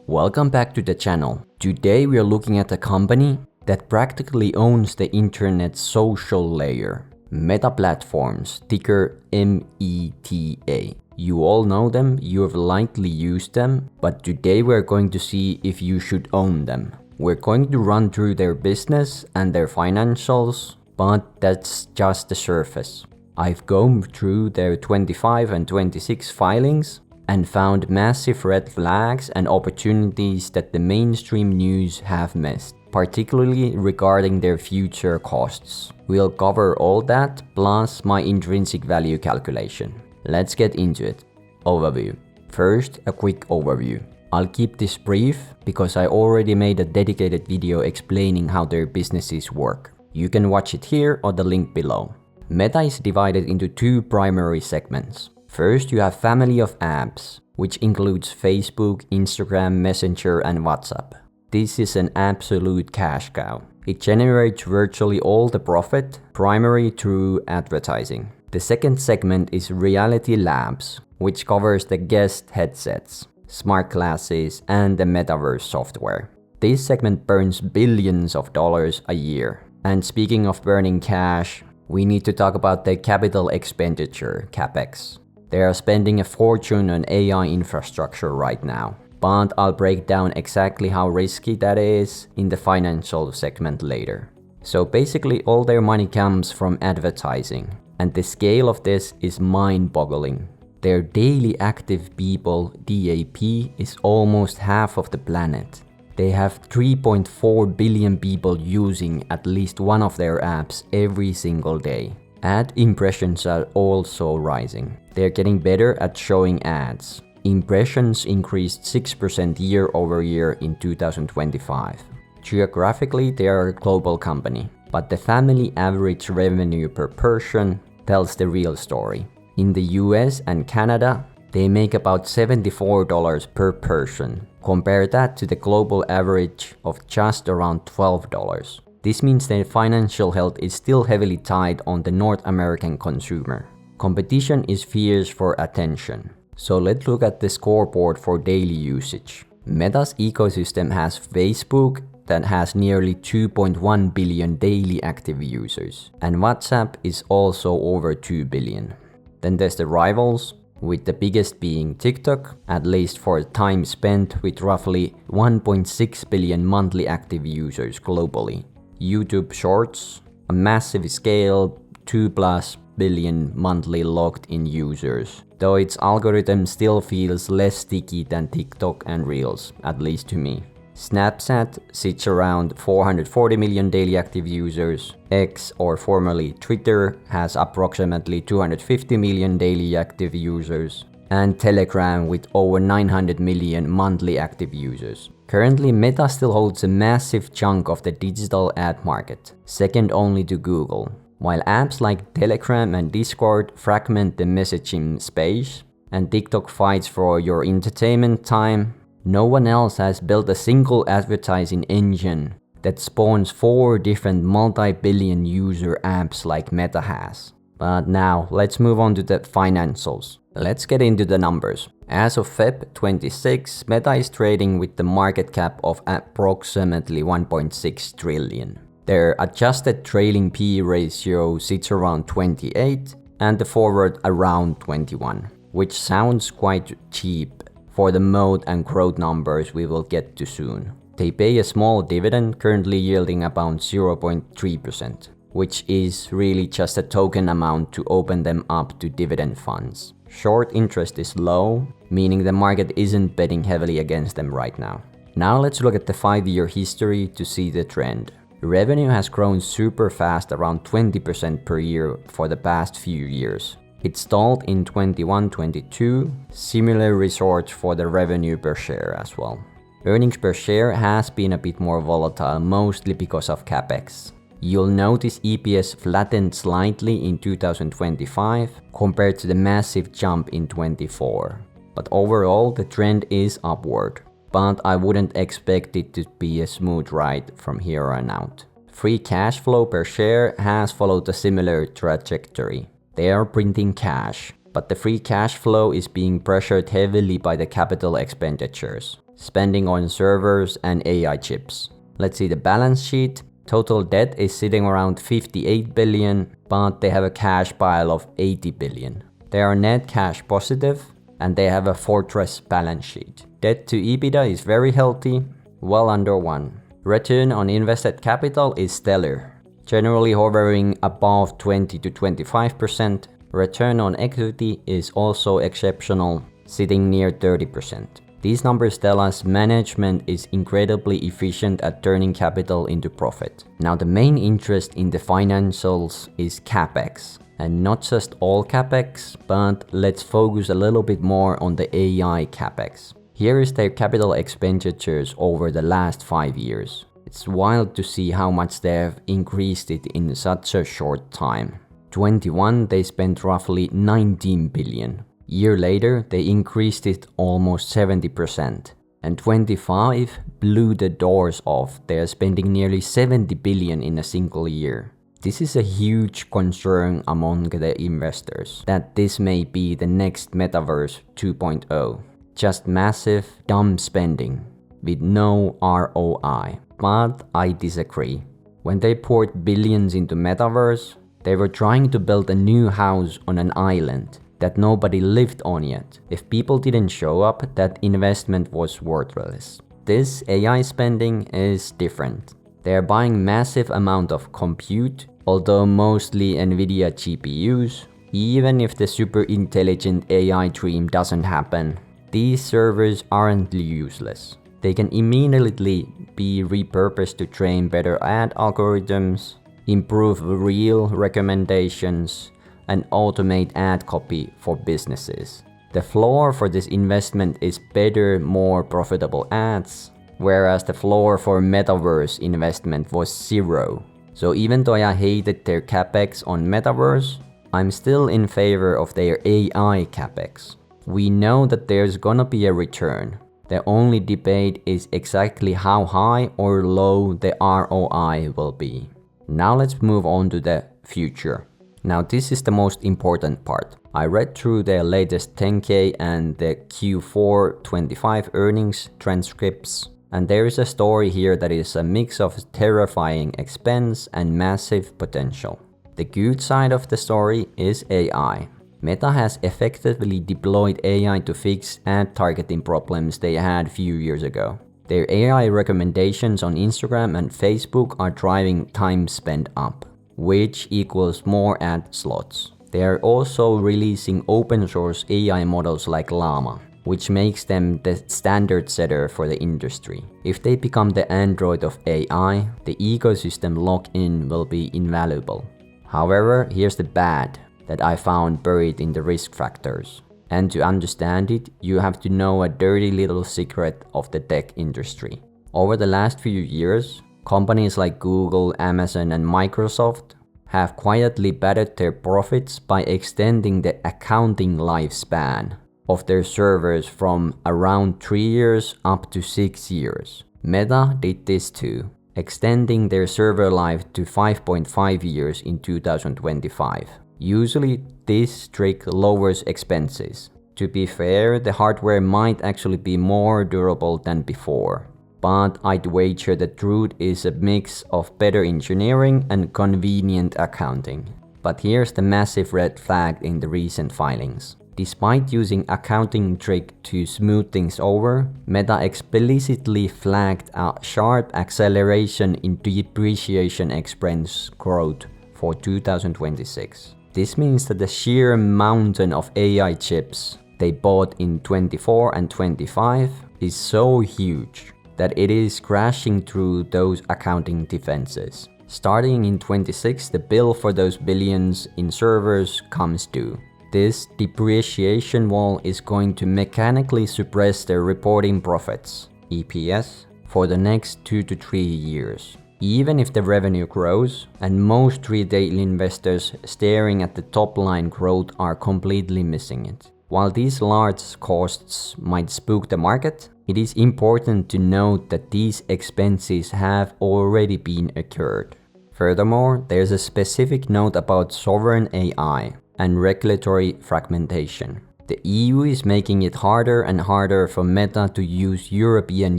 Welcome back to the channel. Today we are looking at a company that practically owns the internet's social layer. Meta Platforms, ticker META. You all know them, you have likely used them, but today we're going to see if you should own them. We're going to run through their business and their financials, but that's just the surface. I've gone through their 25 and 26 filings and found massive red flags and opportunities that the mainstream news have missed, particularly regarding their future costs. We'll cover all that plus my intrinsic value calculation. Let's get into it. Overview. First, a quick overview. I'll keep this brief because I already made a dedicated video explaining how their businesses work. You can watch it here or the link below. Meta is divided into two primary segments. First, you have family of apps, which includes Facebook, Instagram, Messenger, and WhatsApp. This is an absolute cash cow. It generates virtually all the profit, primarily through advertising. The second segment is Reality Labs, which covers the guest headsets, smart glasses, and the metaverse software. This segment burns billions of dollars a year. And speaking of burning cash, we need to talk about the capital expenditure, CapEx. They are spending a fortune on AI infrastructure right now, but I'll break down exactly how risky that is in the financial segment later. So basically all their money comes from advertising, and the scale of this is mind-boggling. Their daily active people, DAP, is almost half of the planet. They have 3.4 billion people using at least one of their apps every single day. Ad impressions are also rising. They're getting better at showing ads. Impressions increased 6% year over year in 2025. Geographically, they are a global company, but the family average revenue per person tells the real story. In the US and Canada, they make about $74 per person. Compare that to the global average of just around $12. This means their financial health is still heavily tied on the North American consumer. Competition is fierce for attention. So let's look at the scoreboard for daily usage. Meta's ecosystem has Facebook that has nearly 2.1 billion daily active users, and WhatsApp is also over 2 billion. Then there's the rivals, with the biggest being TikTok, at least for time spent, with roughly 1.6 billion monthly active users globally. YouTube Shorts, a massive scale, 2+ billion monthly logged in users, though its algorithm still feels less sticky than TikTok and Reels, at least to me. Snapchat sits around 440 million daily active users. X, or formerly Twitter, has approximately 250 million daily active users. And Telegram with over 900 million monthly active users. Currently, Meta still holds a massive chunk of the digital ad market, second only to Google. While apps like Telegram and Discord fragment the messaging space, and TikTok fights for your entertainment time, no one else has built a single advertising engine that spawns 4 different multi-billion user apps like Meta has. But now, let's move on to the financials. Let's get into the numbers. As of Feb 26, Meta is trading with the market cap of approximately 1.6 trillion. Their adjusted trailing PE ratio sits around 28 and the forward around 21, which sounds quite cheap for the mode and growth numbers we will get to soon. They pay a small dividend, currently yielding about 0.3%, which is really just a token amount to open them up to dividend funds. Short interest is low, meaning the market isn't betting heavily against them right now. Now let's look at the 5-year history to see the trend. Revenue has grown super fast, around 20% per year for the past few years. It stalled in 21-22, similar results for the revenue per share as well. Earnings per share has been a bit more volatile, mostly because of CapEx. You'll notice EPS flattened slightly in 2025 compared to the massive jump in 24. But overall, the trend is upward. But I wouldn't expect it to be a smooth ride from here on out. Free cash flow per share has followed a similar trajectory. They are printing cash, but the free cash flow is being pressured heavily by the capital expenditures. spending on servers and AI chips. Let's see the balance sheet. Total debt is sitting around 58 billion, but they have a cash pile of 80 billion. They are net cash positive and they have a fortress balance sheet. Debt to EBITDA is very healthy, well under 1. Return on invested capital is stellar, generally hovering above 20 to 25%. Return on equity is also exceptional, sitting near 30%. These numbers tell us management is incredibly efficient at turning capital into profit. Now the main interest in the financials is CapEx. And not just all CapEx, but let's focus a little bit more on the AI CapEx. Here is their capital expenditures over the last 5 years. It's wild to see how much they have increased it in such a short time. 21 they spent roughly 19 billion. Year later they increased it almost 70%. And 25 blew the doors off. They are spending nearly 70 billion in a single year. This is a huge concern among the investors, that this may be the next Metaverse 2.0. Just massive, dumb spending with no ROI. But I disagree. When they poured billions into Metaverse, they were trying to build a new house on an island that nobody lived on yet. If people didn't show up, that investment was worthless. This AI spending is different. They are buying massive amount of compute, although mostly Nvidia GPUs. Even if the super intelligent AI dream doesn't happen, these servers aren't useless. They can immediately be repurposed to train better ad algorithms, improve reel recommendations, and automate ad copy for businesses. The floor for this investment is better, more profitable ads, whereas the floor for Metaverse investment was 0. So even though I hated their capex on Metaverse, I'm still in favor of their AI capex. We know that there's gonna be a return. The only debate is exactly how high or low the ROI will be. Now let's move on to the future. Now this is the most important part. I read through their latest 10K and the Q4 25 earnings transcripts. And there is a story here that is a mix of terrifying expense and massive potential. The good side of the story is AI. Meta has effectively deployed AI to fix ad targeting problems they had few years ago. Their AI recommendations on Instagram and Facebook are driving time spent up, which equals more ad slots. They are also releasing open source AI models like Llama, which makes them the standard setter for the industry. If they become the Android of AI, the ecosystem lock-in will be invaluable. However, here's the bad that I found buried in the risk factors. And to understand it, you have to know a dirty little secret of the tech industry. Over the last few years, companies like Google, Amazon, and Microsoft have quietly bettered their profits by extending the accounting lifespan of their servers from around 3 years up to 6 years. Meta did this too, extending their server life to 5.5 years in 2025. Usually, this trick lowers expenses. To be fair, the hardware might actually be more durable than before. But I'd wager the truth is a mix of better engineering and convenient accounting. But here's the massive red flag in the recent filings. Despite using accounting trick to smooth things over, Meta explicitly flagged a sharp acceleration in depreciation expense growth for 2026. This means that the sheer mountain of AI chips they bought in 24 and 25 is so huge that it is crashing through those accounting defenses. Starting in 26, the bill for those billions in servers comes due. This depreciation wall is going to mechanically suppress their reporting profits, EPS, for the next 2 to 3 years. Even if the revenue grows, and most retail investors staring at the top line growth are completely missing it. While these large costs might spook the market, it is important to note that these expenses have already been occurred. Furthermore, there's a specific note about sovereign AI and regulatory fragmentation. The EU is making it harder and harder for Meta to use European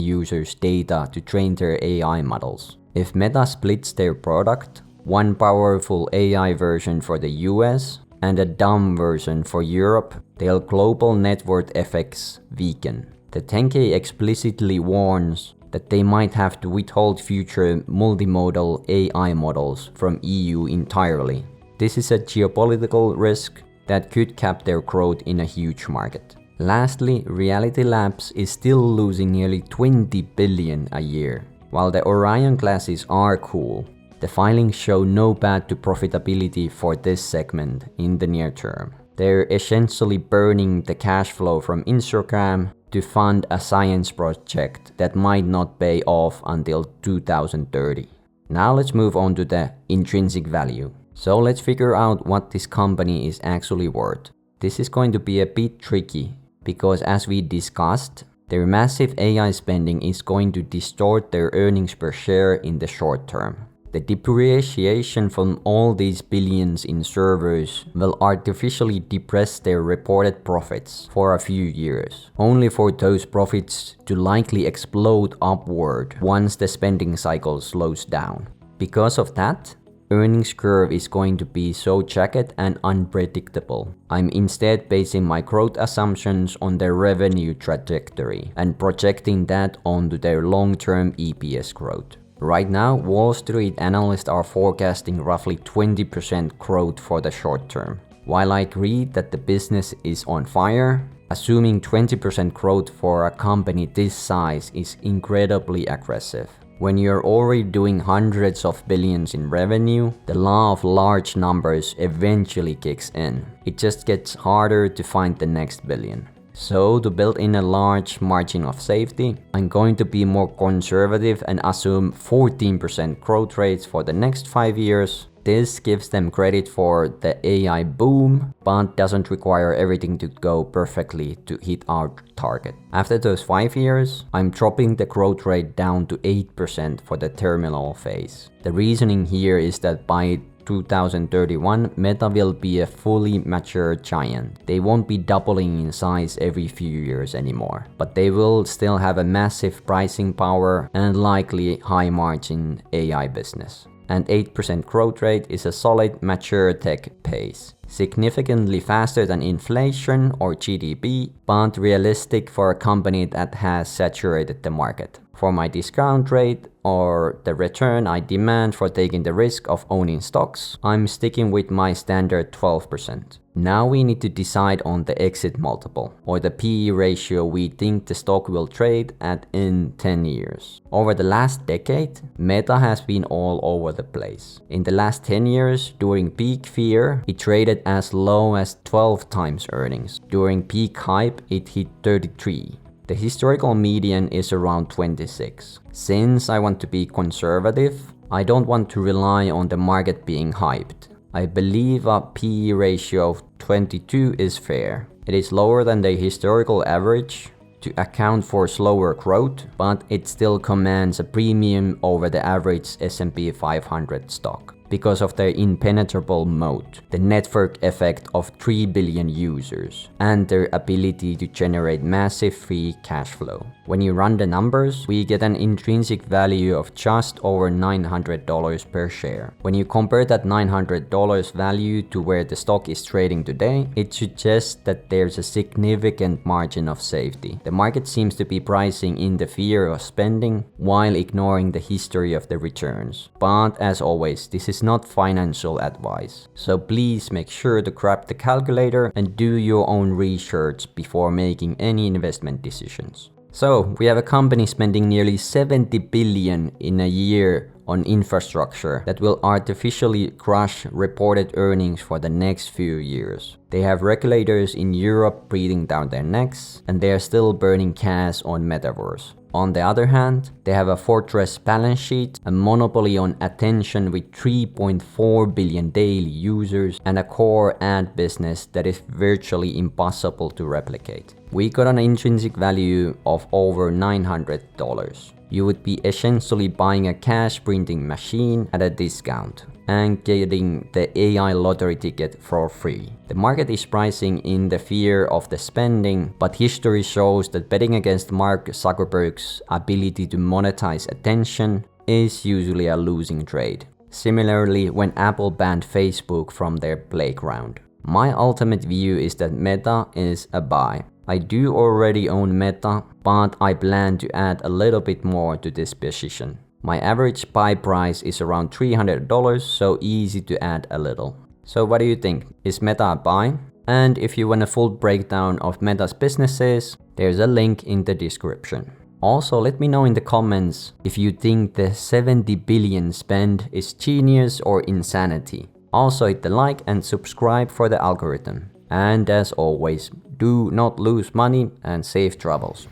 users' data to train their AI models. If Meta splits their product, one powerful AI version for the US and a dumb version for Europe, their global network effects weaken. The 10K explicitly warns that they might have to withhold future multimodal AI models from EU entirely. This is a geopolitical risk that could cap their growth in a huge market. Lastly, Reality Labs is still losing nearly 20 billion a year. While the Orion classes are cool, the filings show no path to profitability for this segment in the near term. They're essentially burning the cash flow from Instagram to fund a science project that might not pay off until 2030. Now let's move on to the intrinsic value. So let's figure out what this company is actually worth. This is going to be a bit tricky because, as we discussed, their massive AI spending is going to distort their earnings per share in the short term. The depreciation from all these billions in servers will artificially depress their reported profits for a few years, only for those profits to likely explode upward once the spending cycle slows down. Because of that, earnings curve is going to be so jagged and unpredictable. I'm instead basing my growth assumptions on their revenue trajectory and projecting that onto their long-term EPS growth. Right now, Wall Street analysts are forecasting roughly 20% growth for the short term. While I agree that the business is on fire, assuming 20% growth for a company this size is incredibly aggressive. When you're already doing hundreds of billions in revenue, the law of large numbers eventually kicks in. It just gets harder to find the next billion. So to build in a large margin of safety, I'm going to be more conservative and assume 14% growth rates for the next 5 years. This gives them credit for the AI boom, but doesn't require everything to go perfectly to hit our target. After those 5 years, I'm dropping the growth rate down to 8% for the terminal phase. The reasoning here is that by 2031, Meta will be a fully mature giant. They won't be doubling in size every few years anymore, but they will still have a massive pricing power and likely high margin AI business. And 8% growth rate is a solid mature tech pace. Significantly faster than inflation or GDP, but realistic for a company that has saturated the market. For my discount rate or the return I demand for taking the risk of owning stocks, I'm sticking with my standard 12%. Now we need to decide on the exit multiple, or the PE ratio we think the stock will trade at in 10 years. Over the last decade, Meta has been all over the place. In the last 10 years, during peak fear, it traded as low as 12 times earnings. During peak hype, it hit 33. The historical median is around 26. Since I want to be conservative, I don't want to rely on the market being hyped. I believe a PE ratio of 22 is fair. It is lower than the historical average to account for slower growth, but it still commands a premium over the average S&P 500 stock. Because of their impenetrable moat, the network effect of 3 billion users, and their ability to generate massive free cash flow. When you run the numbers, we get an intrinsic value of just over $900 per share. When you compare that $900 value to where the stock is trading today, it suggests that there's a significant margin of safety. The market seems to be pricing in the fear of spending while ignoring the history of the returns. But as always, this is not financial advice. So please make sure to grab the calculator and do your own research before making any investment decisions. So we have a company spending nearly 70 billion in a year on infrastructure that will artificially crush reported earnings for the next few years. They have regulators in Europe breathing down their necks, and they are still burning cash on metaverse. On the other hand, they have a fortress balance sheet, a monopoly on attention with 3.4 billion daily users, and a core ad business that is virtually impossible to replicate. we got an intrinsic value of over $900. You would be essentially buying a cash printing machine at a discount and getting the AI lottery ticket for free. The market is pricing in the fear of the spending, but history shows that betting against Mark Zuckerberg's ability to monetize attention is usually a losing trade. Similarly, when Apple banned Facebook from their playground. My ultimate view is that Meta is a buy. I do already own Meta, but I plan to add a little bit more to this position. My average buy price is around $300, so easy to add a little. So what do you think? Is Meta a buy? And if you want a full breakdown of Meta's businesses, there's a link in the description. Also, let me know in the comments if you think the 70 billion spend is genius or insanity. Also hit the like and subscribe for the algorithm. And as always, do not lose money and safe travels.